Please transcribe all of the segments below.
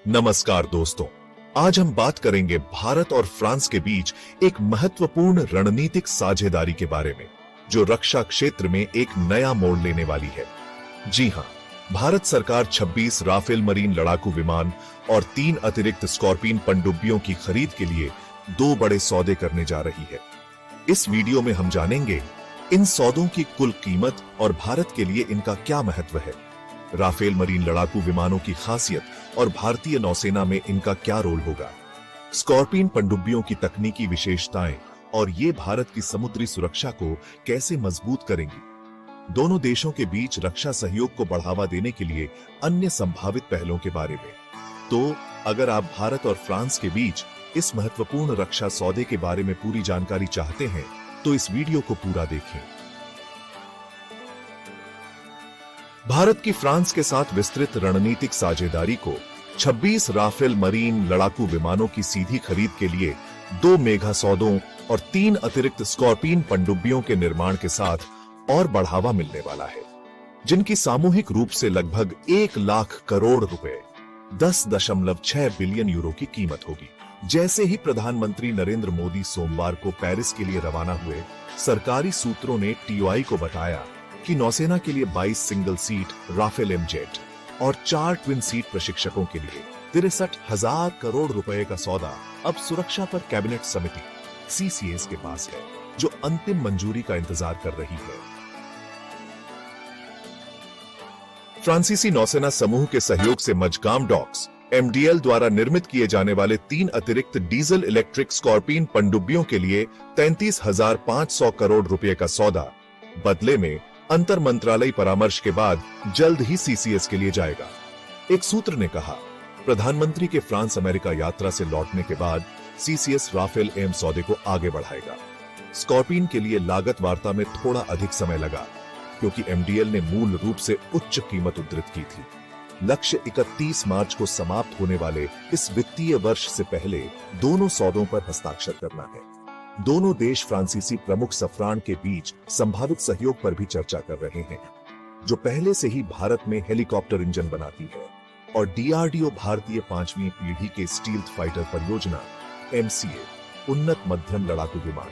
नमस्कार दोस्तों, आज हम बात करेंगे भारत और फ्रांस के बीच एक महत्वपूर्ण रणनीतिक साझेदारी के बारे में, जो रक्षा क्षेत्र में एक नया मोड़ लेने वाली है। जी हां, भारत सरकार 26 राफेल मरीन लड़ाकू विमान और 3 अतिरिक्त स्कॉर्पियन पनडुब्बियों की खरीद के लिए 2 बड़े सौदे करने जा रही है। इस वीडियो में हम जानेंगे इन सौदों की कुल कीमत और भारत के लिए इनका क्या महत्व है, राफेल मरीन लड़ाकू विमानों की खासियत और भारतीय नौसेना में इनका क्या रोल होगा, स्कॉर्पियन पनडुब्बियों की तकनीकी विशेषताएं और ये भारत की समुद्री सुरक्षा को कैसे मजबूत करेंगी। दोनों देशों के बीच रक्षा सहयोग को बढ़ावा देने के लिए अन्य संभावित पहलों के बारे में। तो अगर आप भारत और फ्रांस के बीच इस महत्वपूर्ण रक्षा सौदे के बारे में पूरी जानकारी चाहते हैं, तो इस वीडियो को पूरा देखें। भारत की फ्रांस के साथ विस्तृत रणनीतिक साझेदारी को 26 राफेल मरीन लड़ाकू विमानों की सीधी खरीद के लिए 2 मेगा सौदों और 3 अतिरिक्त स्कॉर्पियन पनडुब्बियों के निर्माण के साथ और बढ़ावा मिलने वाला है, जिनकी सामूहिक रूप से लगभग 1 लाख करोड़ रुपए 10.6 बिलियन यूरो की कीमत होगी। जैसे ही प्रधानमंत्री नरेंद्र मोदी सोमवार को पेरिस के लिए रवाना हुए, सरकारी सूत्रों ने टीओआई को बताया कि नौसेना के लिए 22 सिंगल सीट राफेल एमजेट और 4 ट्विन सीट प्रशिक्षकों के लिए 63,000 करोड़ रुपए का सौदा अब सुरक्षा पर कैबिनेट समिति सीसीएस के पास है, जो अंतिम मंजूरी का इंतजार कर रही है। फ्रांसीसी नौसेना समूह के सहयोग से मजगाम डॉक्स एमडीएल द्वारा निर्मित किए जाने वाले 3 अतिरिक्त डीजल इलेक्ट्रिक स्कॉर्पियन पनडुब्बियों के लिए 33,500 करोड़ रुपए का सौदा बदले में अंतर मंत्रालय परामर्श के बाद जल्द ही सीसीएस के लिए जाएगा। एक सूत्र ने कहा, प्रधानमंत्री के फ्रांस अमेरिका यात्रा से लौटने के बाद सीसीएस राफेल एम सौदे को आगे बढ़ाएगा। स्कॉर्पियन के लिए लागत वार्ता में थोड़ा अधिक समय लगा, क्योंकि एमडीएल ने मूल रूप से उच्च कीमत उद्धृत की थी। लक्ष्य 31 मार्च को समाप्त होने वाले इस वित्तीय वर्ष से पहले दोनों सौदों पर हस्ताक्षर करना है। दोनों देश फ्रांसीसी प्रमुख सफ्रान के बीच संभावित सहयोग पर भी चर्चा कर रहे हैं, जो पहले से ही भारत में हेलीकॉप्टर इंजन बनाती है, और डीआरडीओ भारतीय 5वीं पीढ़ी के स्टील्थ फाइटर परियोजना एमसीए उन्नत मध्यम लड़ाकू विमान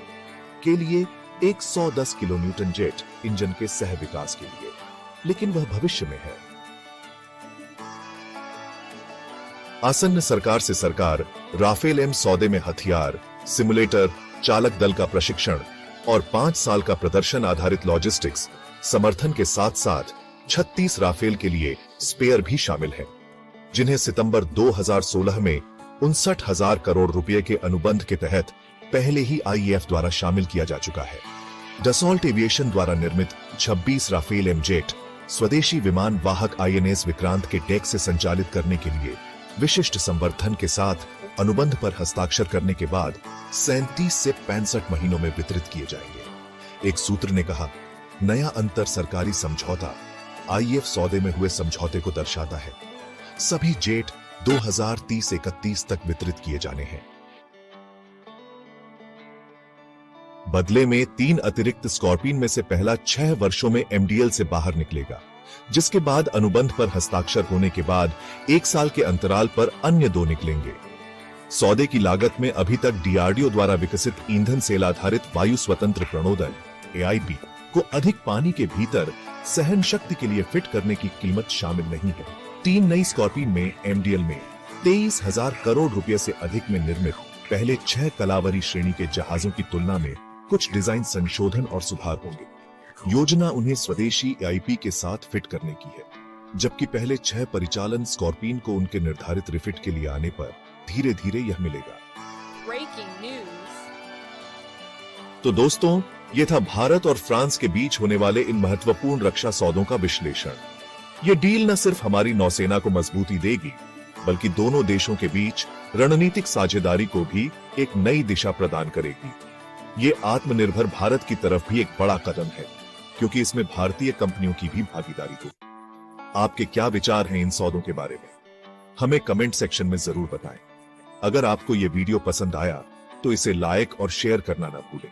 के लिए 110 किलोन्यूटन जेट इंजन के सह विकास के लिए, लेकिन वह भविष्य में है। आसन्न सरकार से सरकार राफेल एम सौदे में हथियार, सिमुलेटर, चालक दल का प्रशिक्षण और 5 साल का प्रदर्शन आधारित लॉजिस्टिक्स समर्थन के साथ साथ 36 राफेल के लिए स्पेयर भी शामिल हैं, जिन्हें सितंबर 2016 में 59,000 करोड़ रुपए के अनुबंध के तहत पहले ही आईएएफ द्वारा शामिल किया जा चुका है। डसॉल्ट एविएशन द्वारा निर्मित 26 राफेल एमजेट स्वदेशी विमान वाहक आईएनएस विक्रांत के डेक से संचालित करने के लिए विशिष्ट संवर्धन के साथ अनुबंध पर हस्ताक्षर करने के बाद 37 से 65 महीनों में वितरित किए जाएंगे। एक सूत्र ने कहा, नया अंतर सरकारी समझौता आईएएफ सौदे में हुए समझौते को दर्शाता है। सभी जेट 2030-31 तक वितरित किए जाने हैं। बदले में 3 अतिरिक्त स्कॉर्पियन में से पहला 6 वर्षों में एमडीएल से बाहर निकलेगा, जिसके बाद अनुबंध पर हस्ताक्षर होने के बाद 1 साल के अंतराल पर अन्य 2 निकलेंगे। सौदे की लागत में अभी तक डीआरडीओ द्वारा विकसित ईंधन सेल आधारित वायु स्वतंत्र प्रणोदन एआईपी को अधिक पानी के भीतर सहन शक्ति के लिए फिट करने की कीमत शामिल नहीं है। 3 नई स्कॉर्पियन में एमडीएल में 23,000 करोड़ रुपए से अधिक में निर्मित पहले 6 कलावरी श्रेणी के जहाजों की तुलना में कुछ डिजाइन संशोधन और सुधार होंगे। योजना उन्हें स्वदेशी एआईपी के साथ फिट करने की है, जबकि पहले 6 परिचालन स्कॉर्पियन को उनके निर्धारित रिफिट के लिए आने पर धीरे धीरे यह मिलेगा। तो दोस्तों, यह था भारत और फ्रांस के बीच होने वाले इन महत्वपूर्ण रक्षा सौदों का विश्लेषण। यह डील न सिर्फ हमारी नौसेना को मजबूती देगी, बल्कि दोनों देशों के बीच रणनीतिक साझेदारी को भी एक नई दिशा प्रदान करेगी। ये आत्मनिर्भर भारत की तरफ भी एक बड़ा कदम है, क्योंकि इसमें भारतीय कंपनियों की भी भागीदारी होगी। आपके क्या विचार हैं इन सौदों के बारे में? हमें कमेंट सेक्शन में जरूर बताएं। अगर आपको ये वीडियो पसंद आया तो इसे लाइक और शेयर करना ना भूलें,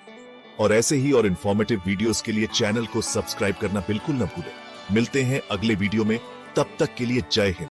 और ऐसे ही और इन्फॉर्मेटिव वीडियोस के लिए चैनल को सब्सक्राइब करना बिल्कुल ना भूलें। मिलते हैं अगले वीडियो में, तब तक के लिए जय हिंद।